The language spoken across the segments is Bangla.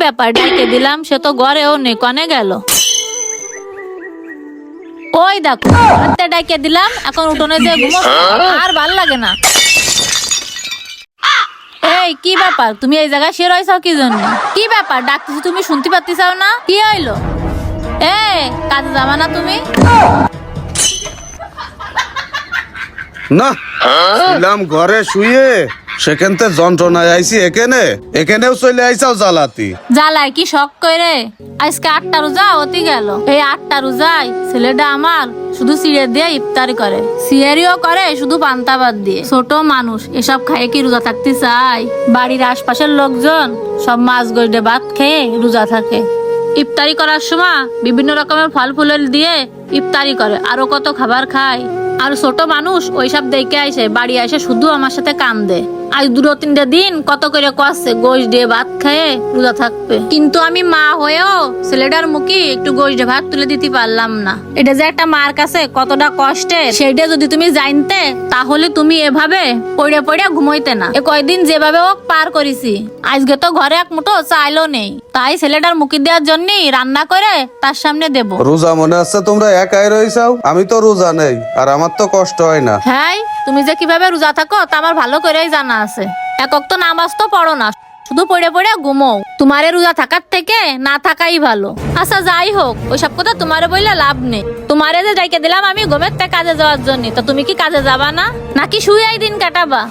ব্যাপার, ডাইকে দিলাম, সে তো ঘরেও নেই, কনে গেল? ওই দেখো, রাতে ডাইকে দিলাম, এখন উঠোনে যে ঘুমো, আর ভাল লাগে না। এই কি ব্যাপার, তুমি এই জায়গায় শুয়ে রয়েছো কি জন্য? কি ব্যাপার, ডাকতেছি তুমি শুনতে পাচ্ছিস না? কি হইলো? কাজে যাবা না তুমি? না ছিলাম ঘরে শুয়ে, সেখান থেকে যন্ত্রণায় আইছি এখানেও চলে আইসাও জ্বালাতি। জ্বালায় কি শখ করে? আজকে 8টা রোজা হতে গেল, এই 8টা রোজায় ছেলেটা আমার শুধু সিঁড়ে দিয়ে ইফতারি করে, সিয়ারিও করে শুধু পান্তা ভাত দিয়ে। ছোট মানুষ এসব খায় কি রোজা থাকতে চায়? বাড়ির আশপাশের লোকজন সব মাছ গইডে ভাত খেয়ে রোজা থাকে। ইফতারি করার সময় বিভিন্ন রকমের ফল ফুলের দিয়ে ইফতারি করে, আরো কত খাবার খায়। আর ছোট মানুষ ওইসব দেখে আইসে, বাড়ি আসে শুধু আমার সাথে কান্দে। আজ 2-3 দিন কত করে কষছে গোশ দিয়ে ভাত খেয়ে রোজা থাকবে, কিন্তু আমি মা হয়েও ছেলেটার মুখে একটু গোশ দিয়ে ভাত তুলে দিতে পারলাম না। এটা যে একটা মার কাছে কতটা কষ্টের, সেটা যদি তুমি জানতে তাহলে তুমি এভাবে পড়ে পড়ে ঘুমাইতে না। এ কয়দিন যেভাবে ও পার করেছি, আজকে তো ঘরে এক মুঠো চাইলো নেই, তাই ছেলেটার মুখে দেওয়ার জন্যই রান্না করে তার সামনে দেব। রোজা মনে হচ্ছে তোমরা একাই রইছাও, আমি তো রোজা নেই, আর আমার তো কষ্ট হয় না। হ্যাঁ, তুমি যে কিভাবে রোজা থাকো তা আমার ভালো করেই জানা আছে। একক তো নামাজ তো পড়ো না, শুধু পড়ে পড়ে ঘুমো। তোমারে রোজা থাকার থেকে না থাকাই ভালো। আচ্ছা যাই হোক, ওইসব কথা তোমারে বললে লাভ নেই। তোমারে যে ডাইকে দিলাম আমি ঘুমের থেকে কাজে যাওয়ার জন্য, তো তুমি কি কাজে যাবা না, নাকি শুয়েই দিন কাটাবা?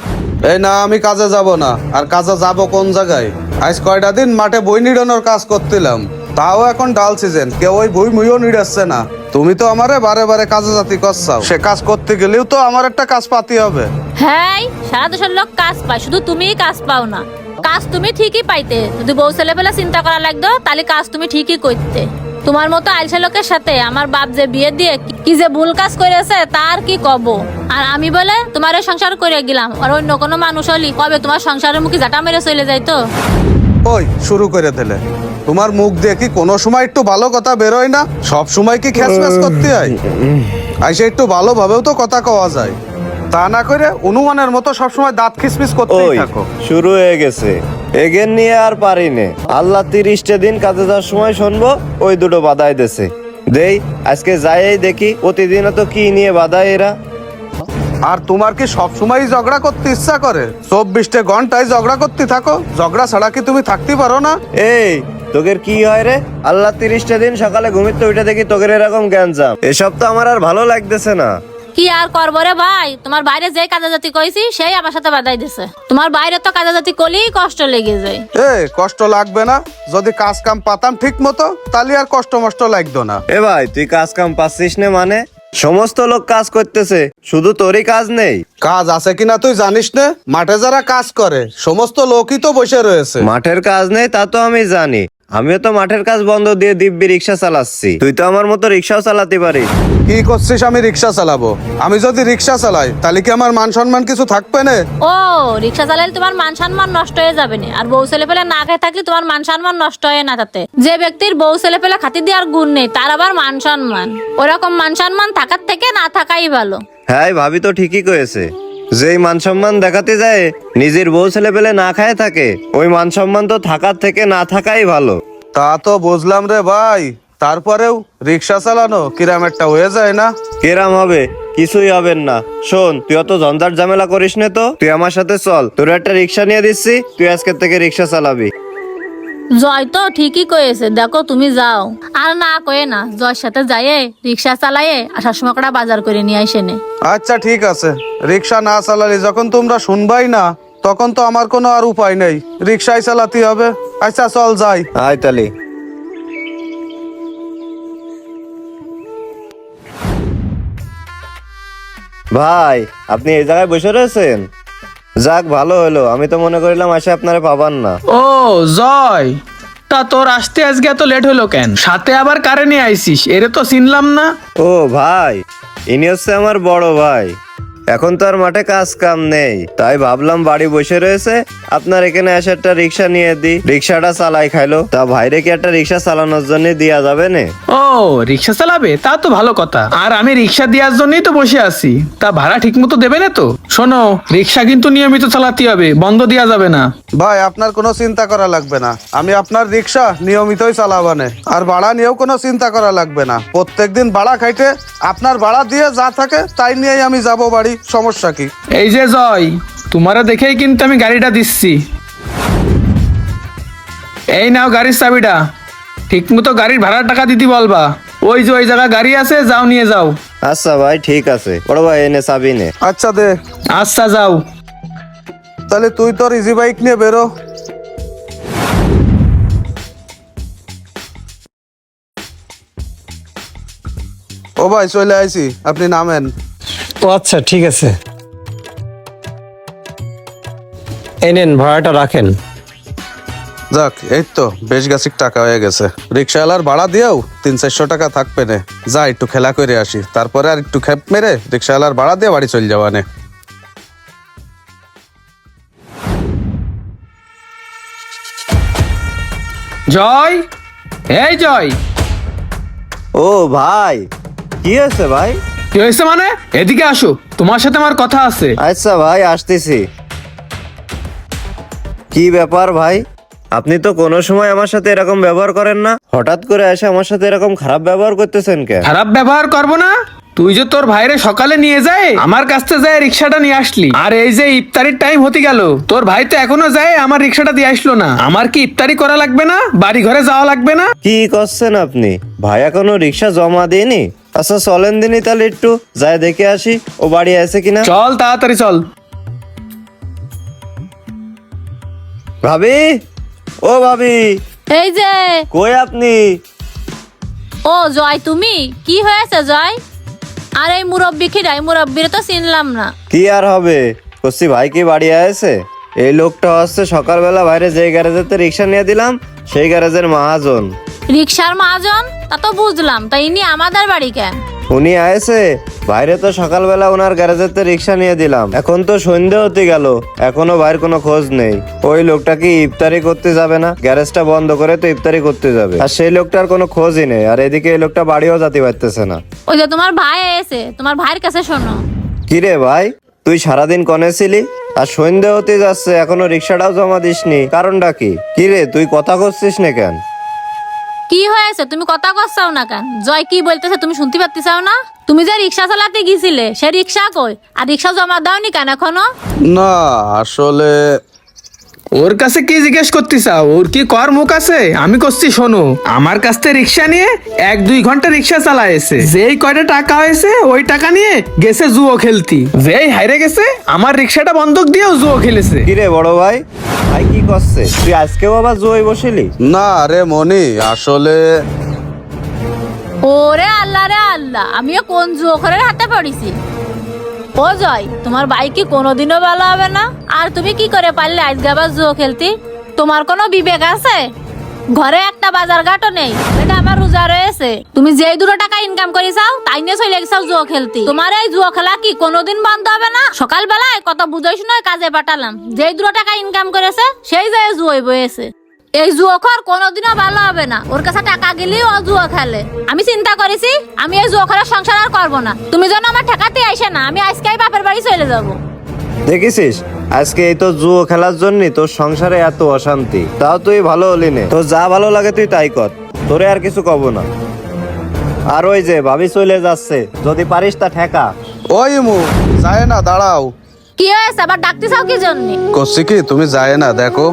এই না, আমি কাজে যাব না। আর কাজে যাব কোন জায়গায়? আজ কয়টা দিন মাঠে বই নিড়ানোর কাজ করছিলাম, তাও এখন ডাল সিজন, কেউ ওই বই মুইও নিড়াচ্ছে না। তুমি তো আমারে বারে বারে কাজে জাতি করছাও, সে কাজ করতে গেলেও তো আমার একটা কাজ পাতি হবে। হ্যাঁ, সারা দেশের লোক কাজ পায়, শুধু তুমিই কাজ পাও না। কাজ তুমি ঠিকই পাইতে, যদি বউ ছেলে পেলে চিন্তা করা লাগতো তাহলে কাজ তুমি ঠিকই করতে। তোমার মতো আলসা লোকের সাথে আমার বাপ যে বিয়ে দিয়ে কি যে ভুল কাজ করেছে তার কি কব। আর আমি বলে তোমার সংসার করে গেলাম, আর অন্য কোনো মানুষ হলি কবে তোমার সংসারের মুখে জাটা মেরে চলে যাইতো। ওই শুরু করে দিলে, তোমার মুখ দিয়ে কি কোনো সময় একটু ভালো কথা বেরোয় না? সব সময় কি খ্যাচম্যাচ করতে হয়? আইসে একটু ভালোভাবেও তো কথা কওয়া যায়, তা না করে অনুমানের মতো সবসময় দাঁত খিসমিস করতেই থাকো। শুরু হয়ে গেছে, এগেন নিয়ে আর পারি নে। আল্লাহ 30টা দিন কাজে যাওয়ার সময় শুনবো ওই দুটো বাধাই দেছে। দেই আজকে যাই দেখি প্রতিদিন তো কি নিয়ে বাধায় এরা। আর তোমার কি সবসময় ঝগড়া করতে ইচ্ছা করে? 24টা ঘন্টায় ঝগড়া করতে থাকো, ঝগড়া ছাড়া কি তুমি থাকতে পারো না? এই তোকের কি হয় রে? আল্লাহ 30টা দিন সকালে ঘুমিতে উঠে দেখি তোকের এরকম জ্ঞানজাম, এসব তো আমার আর ভালো লাগতেছে না। কি আর করবো রে ভাই, তোমার বাইরে যে কাজে জাতি কইছি সেই আমার সাথে বাধাই দিছে। তোমার বাইরে তো কাজে জাতি করলেই কষ্ট লেগে যায়। কষ্ট লাগবে না? যদি কাজ কাম পাতাম ঠিক মতো তাহলে আর কষ্ট মষ্ট লাগতো না। এ ভাই তুই কাজ কাম পাচ্ছিস না মানে? সমস্ত লোক কাজ করতেছে, শুধু তোরই কাজ নেই? কাজ আছে কিনা তুই জানিস না? মাঠে যারা কাজ করে সমস্ত লোকই তো বসে রয়েছে। মাঠের কাজ নেই তা তো আমি জানি, আমিও তো মাঠের কাজ বন্ধ দিয়ে দিব্যি রিক্সা চালাচ্ছি। তুই তো আমার মতো রিক্সাও চালাতে পারিস। কি করছিস? আমি রিক্সা চালাবো? আমি যদি রিক্সা চালাই তাহলে কি আমার মান সম্মান কিছু থাকবে না? ও, রিক্সা চালালে তোমার মান সম্মান নষ্ট হয়ে যাবে না, আর বউ ছেলে পেলে না খেয়ে থাকলে তোমার মান সম্মান নষ্ট হয় না। তাতে যে ব্যক্তির বউ ছেলে পেলে খাতি দেওয়ার গুণ নেই তার আবার মান সম্মান, ওরকম মান সম্মান থাকার থেকে না থাকাই ভালো। হ্যাঁ ভাবি তো ঠিকই কয়েছে, যেই মান সম্মান দেখাতে যায় নিজের বউ ছেলে পেলে না খায় থাকে, ওই মান সম্মান তো থাকার থেকে না থাকাই ভালো। তা তো বুঝলাম রে ভাই, তারপরেও রিক্সা চালানো কিরাম একটা হয়ে যায় না? কেরাম হবে? কিছুই হবেন না। শোন, তুই অত ঝঞ্ঝাট ঝামেলা করিস না তো, তুই আমার সাথে চল, তোর একটা রিক্সা নিয়ে দিচ্ছি, তুই আজকের থেকে রিক্সা চালাবি। জয় তো ঠিকই কয়েছে, দেখো তুমি যাও। আর না কয়ে না, জয়ের সাথে যাইয়ে রিক্সা চালাইয়ে আসার সময় কটা বাজার করে নিয়ে আসে নে। আচ্ছা ঠিক আছে, রিক্সা না চালালে যখন তোমরা শুনবাই না তখন তো আমার কোনো আর উপায় নেই, রিক্সাই চালাতে হবে। আচ্ছা চল যাই। আয় তালি। ভাই আপনি এই জায়গায় বসে রয়েছেন? যাক ভালো হলো, আমি তো মনে করিলাম আসে আপনারা পাবান না। ও জয়, তা তোর আসতে আজকে এত লেট হলো কেন? সাথে আবার কারে নিয়ে আইসিস? এরে তো চিনলাম না। ও ভাই, ইনি হচ্ছে আমার বড় ভাই। এখন তো আর মাঠে কাজ কাম নেই, তাই ভাবলাম বাড়ি বসে রয়েছে, আপনার এখানে এসে একটা রিক্সা নিয়ে দিই, রিক্সাটা চালাই খাইলো। তা ভাইরে কি একটা রিক্সা চালানোর জন্য দেয়া যাবে না? ও রিক্সা চালাবে? তা তো ভালো কথা। আর আমি রিক্সা দেওয়ার জন্যই তো বসে আছি। তা ভাড়া ঠিক মতো দেবে না তো? শোনো, রিক্সা কিন্তু নিয়মিত চালাতে হবে, বন্ধ দেওয়া যাবে না। ভাই আপনার কোনো চিন্তা করা লাগবে না, আমি আপনার রিক্সা নিয়মিতই চালাবানে। আর ভাড়া নিয়েও কোনো চিন্তা করা লাগবে না, প্রত্যেকদিন ভাড়া খাইতে আপনার ভাড়া দিয়ে যা থাকে তাই নিয়েই আমি যাব বাড়ি, সমস্যা কি? এই যে জয়, তোমারা দেখেই কিন্তু আমি গাড়িটা দিচ্ছি। এই নাও গাড়ির চাবিটা, ঠিক মতো গাড়ির ভাড়ার টাকা দিতে বলবা। ওই যে ওই জায়গায় গাড়ি আছে, যাও নিয়ে যাও। আচ্ছা ভাই ঠিক আছে, বড় ভাই এনে চাবি নে। আচ্ছা দে, আচ্ছা যাও। তাহলে তুই তোর ইজি বাইক নিয়ে বেরো। ও ভাই চলে আইছি, আপনি নামেন। ও আচ্ছা ঠিক আছে, এই নেন ভাড়াটা রাখেন। যাক, এই তো বেশ গাছিক টাকা হয়ে গেছে। রিক্সাওয়ালার ভাড়া দিয়েও 300-400 টাকা থাকবে নে। যা একটু খেলা করে আসি, তারপরে আর একটু খেপ মেরে রিক্সাওয়ালার ভাড়া দিয়ে বাড়ি চলে যাওয়া নে। জয়, এই জয়, ও ভাই, কি হয়েছে ভাই? কি হয়েছে মানে? এদিকে আসো, তোমার সাথে আমার কথা আছে। আচ্ছা ভাই আসতেছি। কি ব্যাপার ভাই, আপনি তো কোনো সময় আমার সাথে এরকম ব্যবহার করেন না, হঠাৎ করে এসে আমার সাথে এরকম খারাপ ব্যবহার করতেছেন কেন? খারাপ ব্যবহার করবো না? তুই যে তোর ভাইরে সকালে নিয়ে যায় আমার কাছে যায় রিক্সাটা নিয়ে আসলি, আর এই যে ইফতারির টাইম হতে গেল, তোর ভাই তো এখনো যায় আমার রিক্সাটা দিয়ে আসলো না। আমার কি ইফতারি করা লাগবে না? বাড়ি ঘরে যাওয়া লাগবে না? কি করছেন আপনি? ভাই এখনো রিক্সা জমা দেয়নি। আচ্ছা চলেন দিনই তাহলে একটু যায় দেখে আসি ও বাড়ি আছে কিনা। চল তাড়াতাড়ি চল। ভাবি, ও ভাবি, এই যে, কই আপনি? ও জয়, তুমি কি হয়েছে জয়? আর এই মুরব্বি খিরাই, মুরব্বির তো চিনলাম না। কি আর হবে, কচ্ছি ভাই কি বাড়ি আছে? এই লোকটা হচ্ছে সকালবেলা বাইরে যে গ্যারেজেতে রিক্সা নিয়ে দিলাম সেই গ্যারেজের মহাজন। রিক্সার মহাজন? তা তো বুঝলাম, তা ইনি আমাদের বাড়ি কেন? উনি আয়েছে বাইরে, তো সকালবেলা ওনার গ্যারেজেতে রিক্সা নিয়ে দিলাম, এখন তো সন্ধ্যে হতে গেল, এখনো বাইরের কোনো খোঁজ নেই। ওই লোকটা কি ইফতারি করতে যাবে না? গ্যারেজটা বন্ধ করে তো ইফতারি করতে যাবে, আর সেই লোকটার কোনো খোঁজই নেই। আর এদিকে এই লোকটা বাড়িও যেতে পারতেছে না। ওই যে তোমার ভাই এসে, তোমার ভাইয়ের কাছে শোনো। কিরে ভাই, তুই সারাদিন কনে ছিলি? আর সন্ধ্যে হতে যাচ্ছে এখনো রিক্সাটাও জমা দিসনি, কারণটা কি? কিরে তুই কথা করছিস না কেন? কি হয়েছে, তুমি কথা করছাও না কেন? জয় কি বলতেছে তুমি শুনতে পাচ্ছিসাও না? তুমি যে রিক্সা চালাতে গিয়েছিলে সে রিক্সা কই? আর রিক্সা জমা দাওনি কেন এখনো? না আসলে ওর কাছে কি জিজ্ঞেস করতে চাও? ওর কি কর মুখ আছে? আমি করছি শোনো, আমার কাছ থেকে রিক্সা নিয়ে 1-2 ঘন্টা রিক্সা চালাইছে, যেই কয়টা টাকা হয়েছে ওই টাকা নিয়ে গেছে জুয়ো খেলতি, যেই হাইরে গেছে আমার রিক্সাটা বন্ধক দিয়েও জুয়ো খেলেছে। কিরে বড় ভাই, ভাই কি করছে? তুই আজকেও আবার জুয়োয় বসিলি? না রে মনি, আসলে ওরে আল্লাহ রে আল্লাহ, আমিও কোন জোখরের হাতে পড়েছি। ও জয়, তোমার ভাই কি কোনোদিনও ভালো হবে না? আর তুমি কি করে পারলে আজকে আবার জুয়ো খেলতি? তোমার কোনো বিবেক আছে? ঘরে একটা বাজার ঘাটও নেই, এটা আমার রোজা রয়েছে। তুমি যেই 2 টাকা ইনকাম করে চাও তাই নিয়ে চলে গেছাও জুয়ো খেলতি। তোমার এই জুয়ো খেলা কি কোনোদিন বন্ধ হবে না? সকালবেলায় কত বুঝাই শুনে কাজে পাঠালাম, যেই 2 টাকা ইনকাম করেছে সেই যায় জুয়োয় বয়েছে। এই জুয়োখর কোনোদিনও ভালো হবে না, ওর কাছে টাকা গেলেই ও জুয়ো খেলে। আমি চিন্তা করেছি আমি এই জুয়োখরের সংসার আর করবো না। তুমি যেন আমার ঠেকাতে আইসে না, আমি আজকেই বাপের বাড়ি চলে যাবো। দেখেছিস, আজকে এই তো জুয়ো খেলার জন্য তোর সংসারে এত অশান্তি, তাও তুই ভালো হলি নে। তোর যা ভালো লাগে তুই তাই কর, তোরে আর কিছু কব না। আর ওই যে ভাবি চলে যাচ্ছে, যদি পারিস তা ঠেকা। ওই মু যায় না, দাঁড়াও। কি হয়েছে, আবার ডাকতে চাও কি জন্য? করছি কি, তুমি যায় না, দেখো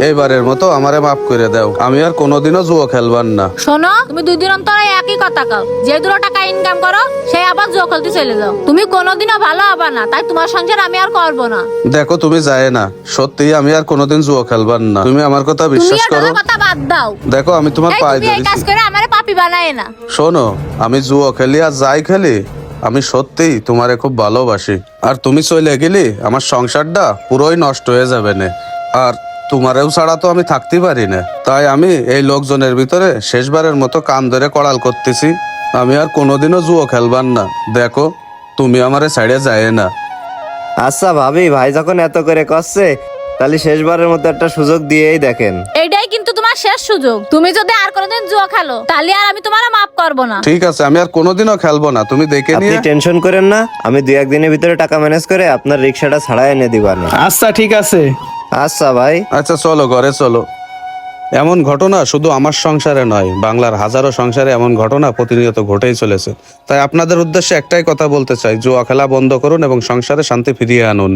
এইবারের মতো আমারে মাফ করে দাও, আমি আর কোনোদিনও জুয়ো খেলবার না। শোনো, তুমি 2 দিন অন্তর একই কথা কও, যে 2 টাকা ইনকাম করো সেই আবার জুয়ো খেলতে চলে যাও। তুমি কোনোদিনও ভালো হবে না, তাই তোমার সংসার আমি আর করবো না। দেখো তুমি যায় না, সত্যি আমি আর কোনোদিন জুয়ো খেলবার না, তুমি আমার কথা তুমি বিশ্বাস আর করো। ওদের কথা বাদ দাও। দেখো আমি তোমার এই পায়ে তুমি এই কাজ ধরেছি। করে আমারে পাপী বানায় না। শোনো, আমি জুয়ো খেলি আর যাই খেলি, আমি সত্যিই তোমারে খুব ভালোবাসি। আর তুমি চলে গেলি আমার সংসারটা পুরোই নষ্ট হয়ে যাবে না, আর তোমারেও ছাড়া তো আমি থাকতে পারি না। তাই আমি এই লোকজনের ভিতরে শেষবারের মতো কান ধরে কড়াল করতেছি, আমি আর কোনোদিনও জুয়ো খেলবার না। দেখো তুমি আমারে ছাড়ে যায় না। আচ্ছা ভাবি, ভাই যখন এত করে করছে তাহলে শেষবারের মতো একটা সুযোগ দিয়েই দেখেন। এইটাই কিন্তু তোমার শেষ সুযোগ। তুমি যদি আর কোনোদিন জুয়া খেলো তাহলে আর আমি তোমার মাফ করবো না। ঠিক আছে, আমি আর কোনোদিনও খেলবো না, তুমি দেখে আপনি নিয়ে। টেনশন করেন না, আমি 2-1 দিনের ভিতরে টাকা ম্যানেজ করে আপনার রিক্সাটা ছাড়াই এনে দিবানে। আচ্ছা ঠিক আছে। আচ্ছা ভাই। আচ্ছা চলো ঘরে চলো। এমন ঘটনা শুধু আমার সংসারে নয়, বাংলার হাজারো সংসারে এমন ঘটনা প্রতিনিয়ত ঘটেই চলেছে। তাই আপনাদের উদ্দেশ্যে একটাই কথা বলতে চাই, জুয়া খেলা বন্ধ করুন এবং সংসারে শান্তি ফিরিয়ে আনুন।